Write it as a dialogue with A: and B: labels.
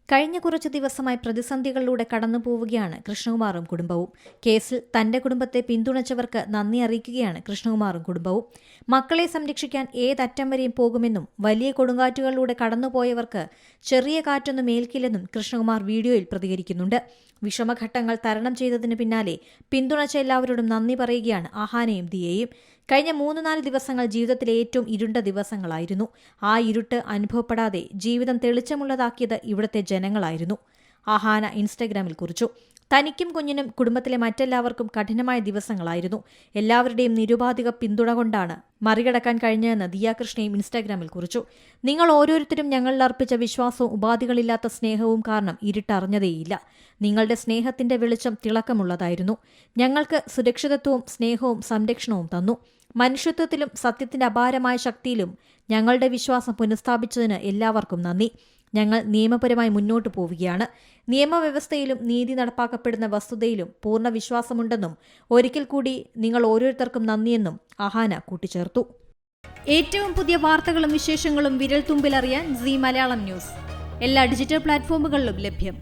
A: കഴിഞ്ഞ കുറച്ചു ദിവസമായി പ്രതിസന്ധികളിലൂടെ കടന്നുപോവുകയാണ് കൃഷ്ണകുമാറും കുടുംബവും. കേസിൽ തന്റെ കുടുംബത്തെ പിന്തുണച്ചവർക്ക് നന്ദി അറിയിക്കുകയാണ് കൃഷ്ണകുമാറും കുടുംബവും. മക്കളെ സംരക്ഷിക്കാൻ ഏതറ്റം വരെയും പോകുമെന്നും വലിയ കൊടുങ്കാറ്റുകളിലൂടെ കടന്നുപോയവർക്ക് ചെറിയ കാറ്റൊന്നും ഏൽക്കില്ലെന്നും കൃഷ്ണകുമാർ വീഡിയോയിൽ പ്രതികരിക്കുന്നുണ്ട്. വിഷമഘട്ടങ്ങൾ തരണം ചെയ്തതിന് പിന്നാലെ പിന്തുണച്ച എല്ലാവരോടും നന്ദി പറയുകയാണ് അഹാനയും ദിയയും. കഴിഞ്ഞ 3-4 ദിവസങ്ങൾ ജീവിതത്തിലെ ഏറ്റവും ഇരുണ്ട ദിവസങ്ങളായിരുന്നു. ആ ഇരുട്ട് അനുഭവപ്പെടാതെ ജീവിതം തെളിച്ചമുള്ളതാക്കിയത് ഇവിടുത്തെ ജനങ്ങളായിരുന്നു. അഹാന ഇൻസ്റ്റഗ്രാമിൽ കുറിച്ചു. തനിക്കും കുഞ്ഞിനും കുടുംബത്തിലെ മറ്റെല്ലാവർക്കും കഠിനമായ ദിവസങ്ങളായിരുന്നു. എല്ലാവരുടെയും നിരുപാധിക പിന്തുണ കൊണ്ടാണ് മറികടക്കാൻ കഴിഞ്ഞതെന്ന് ദിയ കൃഷ്ണയും ഇൻസ്റ്റഗ്രാമിൽ കുറിച്ചു. നിങ്ങൾ ഓരോരുത്തരും ഞങ്ങളിൽ അർപ്പിച്ച വിശ്വാസവും ഉപാധികളില്ലാത്ത സ്നേഹവും കാരണം ഇരുട്ടറിഞ്ഞതേയില്ല. നിങ്ങളുടെ സ്നേഹത്തിന്റെ വെളിച്ചം തിളക്കമുള്ളതായിരുന്നു. ഞങ്ങൾക്ക് സുരക്ഷിതത്വവും സ്നേഹവും സംരക്ഷണവും തന്നു. മനുഷ്യത്വത്തിലും സത്യത്തിന്റെ അപാരമായ ശക്തിയിലും ഞങ്ങളുടെ വിശ്വാസം പുനഃസ്ഥാപിച്ചതിന് എല്ലാവർക്കും നന്ദി. ഞങ്ങൾ നിയമപരമായി മുന്നോട്ടു പോവുകയാണ്. നിയമവ്യവസ്ഥയിലും നീതി നടപ്പാക്കപ്പെടുന്ന വസ്തുതയിലും പൂർണ്ണ വിശ്വാസമുണ്ടെന്നും ഒരിക്കൽ കൂടി നിങ്ങൾ ഓരോരുത്തർക്കും നന്ദിയെന്നും അഹാന കൂട്ടിച്ചേർത്തു. ഏറ്റവും പുതിയ വാർത്തകളും വിശേഷങ്ങളും വിരൽ തുമ്പിലറിയാൻ സീ മലയാളം ന്യൂസ് എല്ലാ ഡിജിറ്റൽ പ്ലാറ്റ്ഫോമുകളിലും ലഭ്യം.